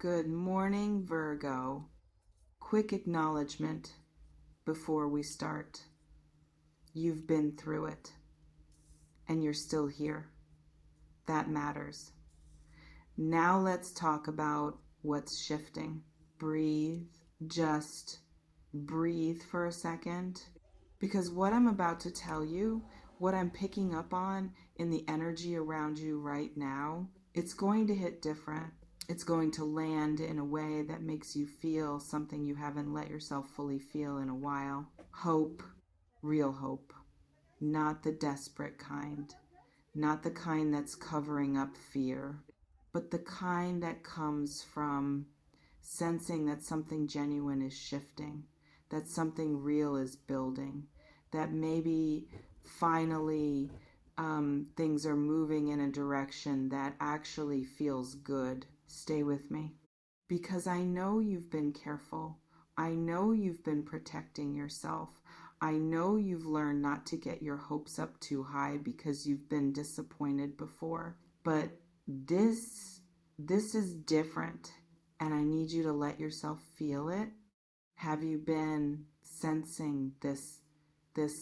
Good morning, Virgo. Quick acknowledgement before we start. You've been through it, and you're still here. That matters. Now let's talk about what's shifting. Breathe. Just breathe for a second. Because what I'm about to tell you, what I'm picking up on in the energy around you right now, it's going to hit different. It's going to land in a way that makes you feel something you haven't let yourself fully feel in a while. Hope, real hope, not the desperate kind, not the kind that's covering up fear, but the kind that comes from sensing that something genuine is shifting, that something real is building, that maybe finally things are moving in a direction that actually feels good. Stay with me. Because I know you've been careful. I know you've been protecting yourself. I know you've learned not to get your hopes up too high because you've been disappointed before. But this is different, and I need you to let yourself feel it. Have you been sensing this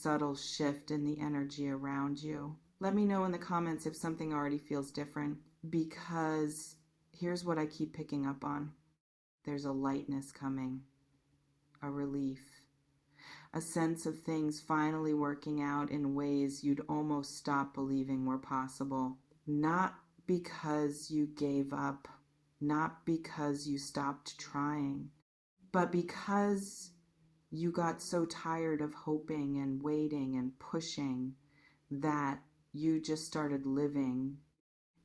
subtle shift in the energy around you? Let me know in the comments if something already feels different, because here's what I keep picking up on. There's a lightness coming, a relief, a sense of things finally working out in ways you'd almost stop believing were possible. Not because you gave up, not because you stopped trying, but because you got so tired of hoping and waiting and pushing that you just started living.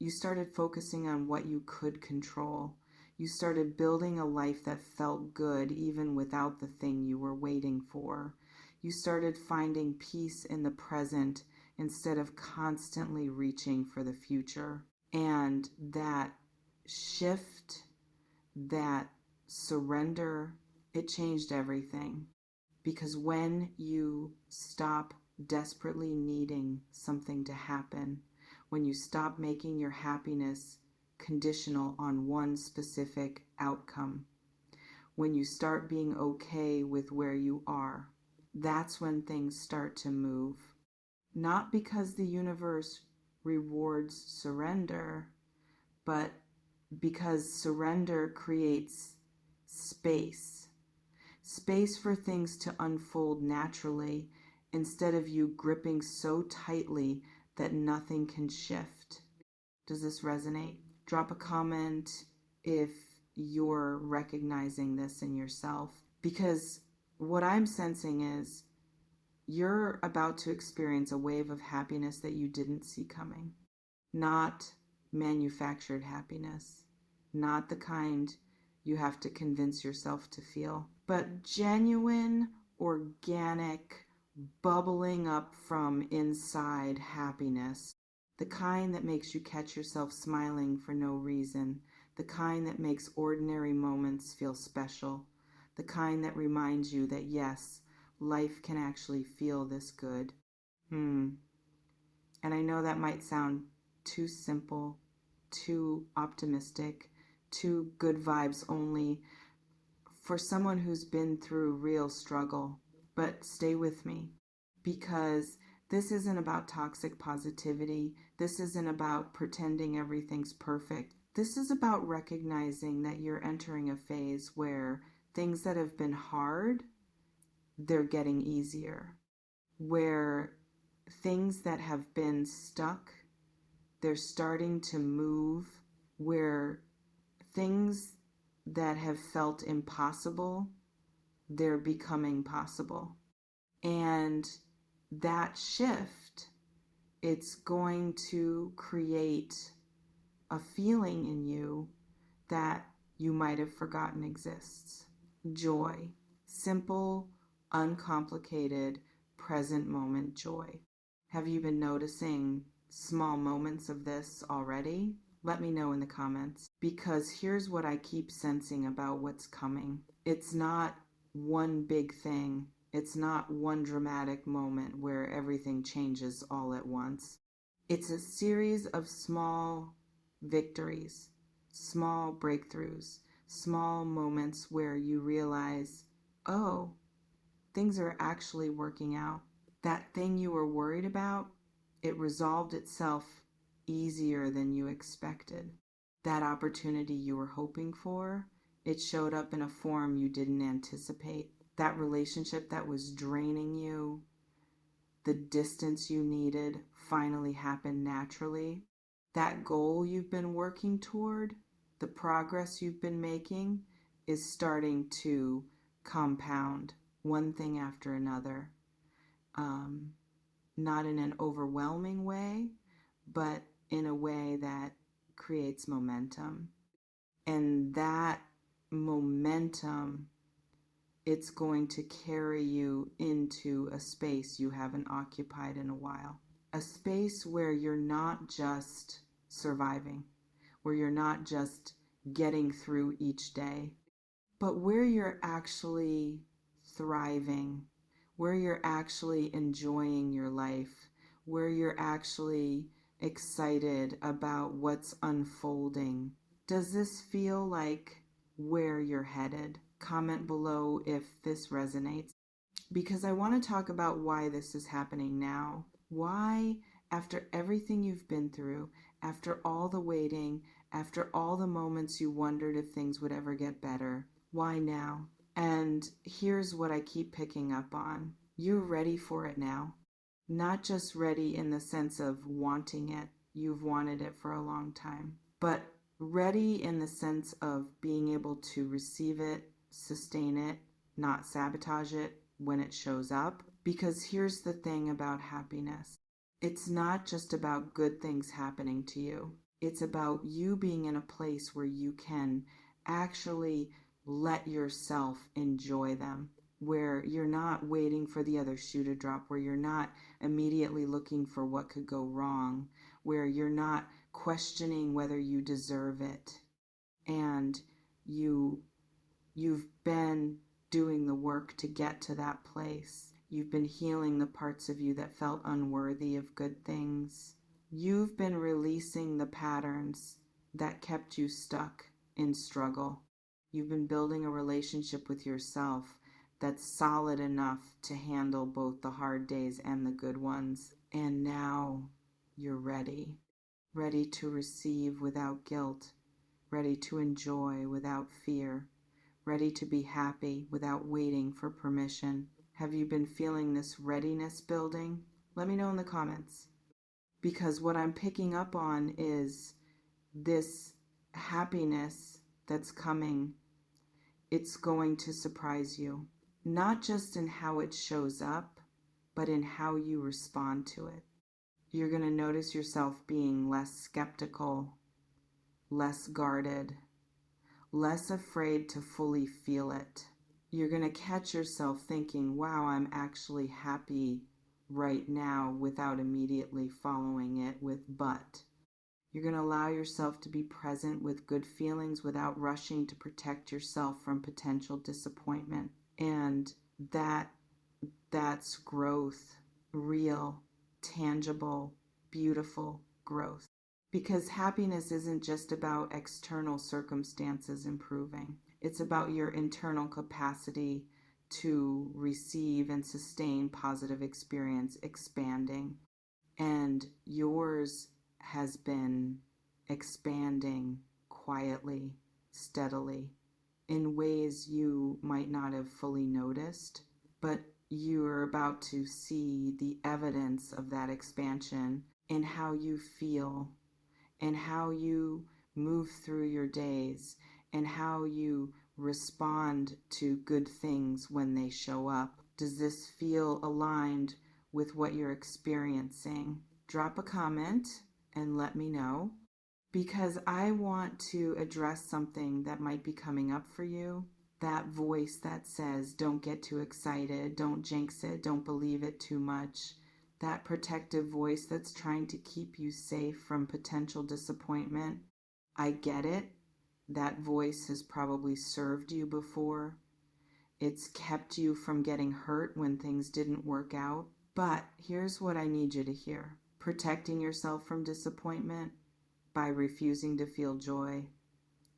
You started focusing on what you could control. You started building a life that felt good even without the thing you were waiting for. You started finding peace in the present instead of constantly reaching for the future. And that shift, that surrender, it changed everything. Because when you stop desperately needing something to happen, when you stop making your happiness conditional on one specific outcome, when you start being okay with where you are, that's when things start to move. Not because the universe rewards surrender, but because surrender creates space. Space for things to unfold naturally instead of you gripping so tightly that nothing can shift. Does this resonate? Drop a comment if you're recognizing this in yourself, because what I'm sensing is you're about to experience a wave of happiness that you didn't see coming. Not manufactured happiness, not the kind you have to convince yourself to feel, but genuine, organic, bubbling up from inside happiness. The kind that makes you catch yourself smiling for no reason. The kind that makes ordinary moments feel special. The kind that reminds you that yes, life can actually feel this good. And I know that might sound too simple, too optimistic, too good vibes only for someone who's been through real struggle. But stay with me, because this isn't about toxic positivity. This isn't about pretending everything's perfect. This is about recognizing that you're entering a phase where things that have been hard, they're getting easier. Where things that have been stuck, they're starting to move. Where things that have felt impossible, they're becoming possible. And that shift, it's going to create a feeling in you that you might have forgotten exists. Joy. Simple, uncomplicated, present moment joy. Have you been noticing small moments of this already? Let me know in the comments, because here's what I keep sensing about what's coming. It's not one big thing. It's not one dramatic moment where everything changes all at once. It's a series of small victories, small breakthroughs, Small moments where you realize, oh, things are actually working out. That thing you were worried about, it resolved itself easier than you expected. That opportunity you were hoping for, it showed up in a form you didn't anticipate. That relationship that was draining you, the distance you needed, finally happened naturally. That goal you've been working toward, the progress you've been making, is starting to compound one thing after another. Um, Not in an overwhelming way, but in a way that creates momentum. And that momentum, it's going to carry you into a space you haven't occupied in a while. A space where you're not just surviving, where you're not just getting through each day, but where you're actually thriving, where you're actually enjoying your life, where you're actually excited about what's unfolding. Does this feel like where you're headed? Comment below if this resonates, because I want to talk about why this is happening now. Why, after everything you've been through, after all the waiting, after all the moments you wondered if things would ever get better, why now? And here's what I keep picking up on. You're ready for it now. Not just ready in the sense of wanting it, you've wanted it for a long time, but ready in the sense of being able to receive it, sustain it, not sabotage it when it shows up. Because here's the thing about happiness, it's not just about good things happening to you, it's about you being in a place where you can actually let yourself enjoy them, where you're not waiting for the other shoe to drop, where you're not immediately looking for what could go wrong, where you're not questioning whether you deserve it. And you've been doing the work to get to that place. You've been healing the parts of you that felt unworthy of good things. You've been releasing the patterns that kept you stuck in struggle. You've been building a relationship with yourself that's solid enough to handle both the hard days and the good ones. And now you're ready. Ready to receive without guilt. Ready to enjoy without fear. Ready to be happy without waiting for permission. Have you been feeling this readiness building? Let me know in the comments. Because what I'm picking up on is this happiness that's coming. It's going to surprise you. Not just in how it shows up, but in how you respond to it. You're going to notice yourself being less skeptical, less guarded, less afraid to fully feel it. You're going to catch yourself thinking, wow, I'm actually happy right now, without immediately following it with but. You're going to allow yourself to be present with good feelings without rushing to protect yourself from potential disappointment. And that's growth, real, tangible, beautiful growth. Because happiness isn't just about external circumstances improving. It's about your internal capacity to receive and sustain positive experience expanding. And yours has been expanding quietly, steadily, in ways you might not have fully noticed, but you're about to see the evidence of that expansion in how you feel and how you move through your days and how you respond to good things when they show up. Does this feel aligned with what you're experiencing? Drop a comment and let me know, because I want to address something that might be coming up for you. That voice that says, don't get too excited, don't jinx it, don't believe it too much. That protective voice that's trying to keep you safe from potential disappointment. I get it. That voice has probably served you before. It's kept you from getting hurt when things didn't work out. But here's what I need you to hear. Protecting yourself from disappointment by refusing to feel joy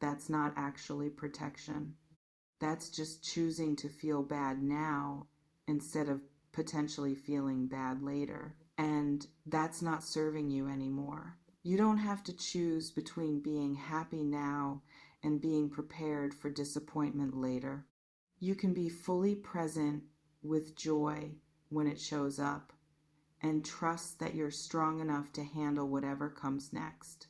That's not actually protection. That's just choosing to feel bad now instead of potentially feeling bad later. And that's not serving you anymore. You don't have to choose between being happy now and being prepared for disappointment later. You can be fully present with joy when it shows up and trust that you're strong enough to handle whatever comes next.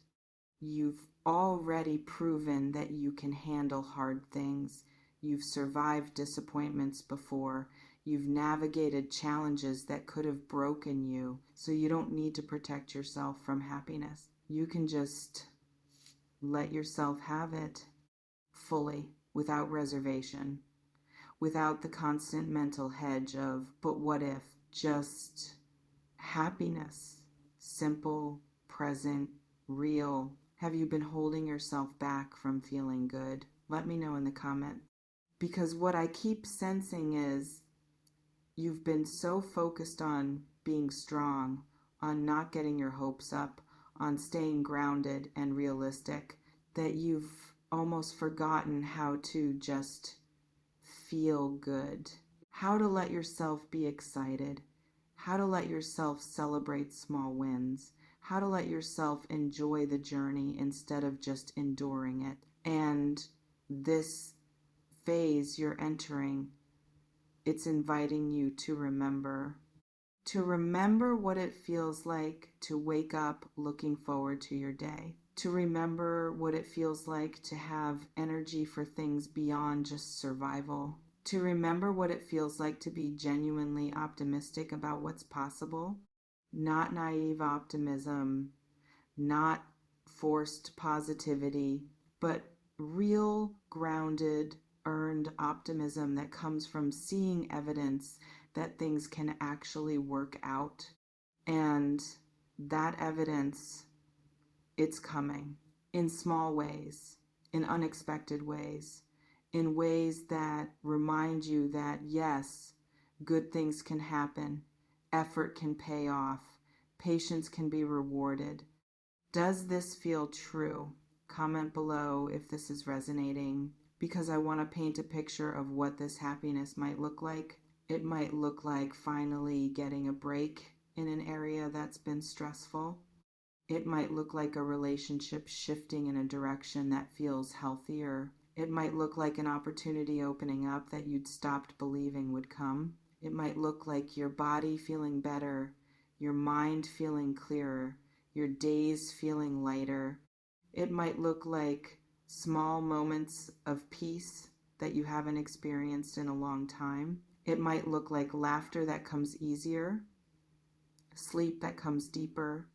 You've already proven that you can handle hard things. You've survived disappointments before. You've navigated challenges that could have broken you, so you don't need to protect yourself from happiness. You can just let yourself have it fully, without reservation, without the constant mental hedge of, but what if? Just happiness, simple, present, real. Have you been holding yourself back from feeling good? Let me know in the comments. Because what I keep sensing is you've been so focused on being strong, on not getting your hopes up, on staying grounded and realistic, that you've almost forgotten how to just feel good, how to let yourself be excited, how to let yourself celebrate small wins, how to let yourself enjoy the journey instead of just enduring it. And this phase you're entering, it's inviting you to remember what it feels like to wake up looking forward to your day, to remember what it feels like to have energy for things beyond just survival, to remember what it feels like to be genuinely optimistic about what's possible, not naive optimism, not forced positivity, but real, grounded, earned optimism that comes from seeing evidence that things can actually work out. And that evidence, it's coming in small ways, in unexpected ways, in ways that remind you that yes, good things can happen, effort can pay off, patience can be rewarded. Does this feel true? Comment below if this is resonating, because I want to paint a picture of what this happiness might look like. It might look like finally getting a break in an area that's been stressful. It might look like a relationship shifting in a direction that feels healthier. It might look like an opportunity opening up that you'd stopped believing would come. It might look like your body feeling better, your mind feeling clearer, your days feeling lighter. It might look like small moments of peace that you haven't experienced in a long time. It might look like laughter that comes easier, sleep that comes deeper,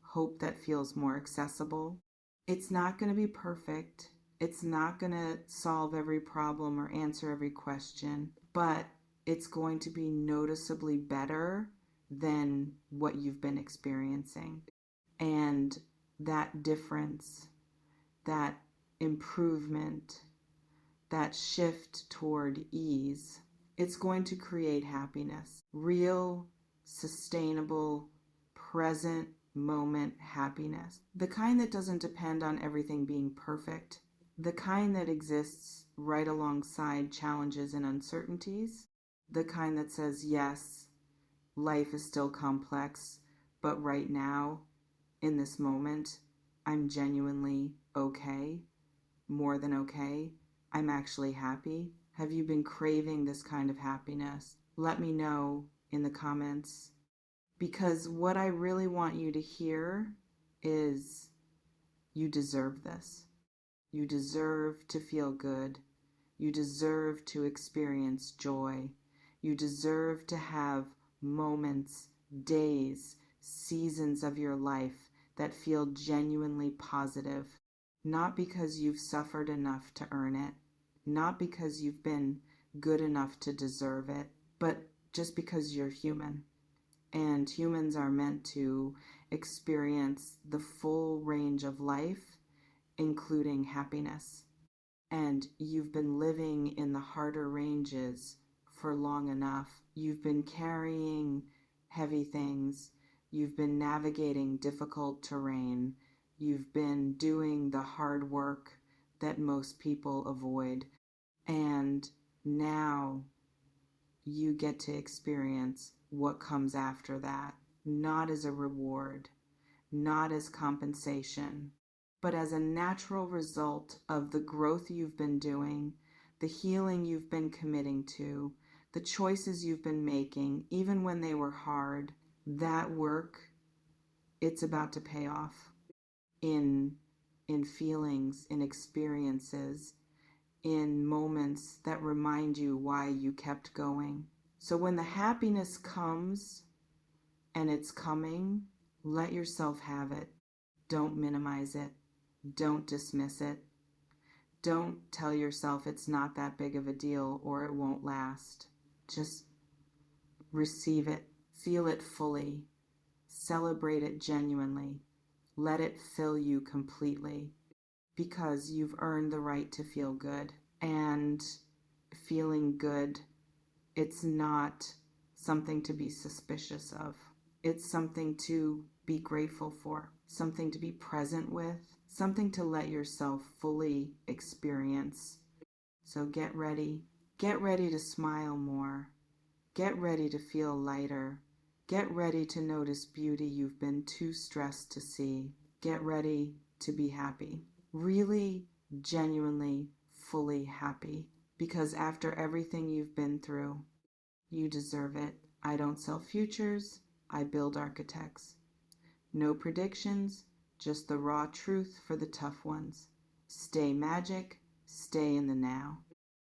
hope that feels more accessible. It's not going to be perfect. It's not going to solve every problem or answer every question, but it's going to be noticeably better than what you've been experiencing. And that difference, that improvement, that shift toward ease, it's going to create happiness. Real, sustainable, present moment happiness. The kind that doesn't depend on everything being perfect. The kind that exists right alongside challenges and uncertainties. The kind that says, yes, life is still complex, but right now, in this moment, I'm genuinely okay, more than okay. I'm actually happy. Have you been craving this kind of happiness? Let me know in the comments, because what I really want you to hear is you deserve this. You deserve to feel good. You deserve to experience joy. You deserve to have moments, days, seasons of your life that feel genuinely positive, not because you've suffered enough to earn it, not because you've been good enough to deserve it, but just because you're human. And humans are meant to experience the full range of life, including happiness. And you've been living in the harder ranges for long enough. You've been carrying heavy things. You've been navigating difficult terrain. You've been doing the hard work, that most people avoid. And now you get to experience what comes after that, not as a reward, not as compensation, but as a natural result of the growth you've been doing, the healing you've been committing to, the choices you've been making, even when they were hard. That work, it's about to pay off in feelings, in experiences, in moments that remind you why you kept going. So when the happiness comes, and it's coming, let yourself have it. Don't minimize it. Don't dismiss it. Don't tell yourself it's not that big of a deal or it won't last. Just receive it. Feel it fully. Celebrate it genuinely. Let it fill you completely, because you've earned the right to feel good. And feeling good, it's not something to be suspicious of. It's something to be grateful for, something to be present with, something to let yourself fully experience. So get ready. Get ready to smile more. Get ready to feel lighter. Get ready to notice beauty you've been too stressed to see. Get ready to be happy. Really, genuinely, fully happy. Because after everything you've been through, you deserve it. I don't sell futures, I build architects. No predictions, just the raw truth for the tough ones. Stay magic, stay in the now.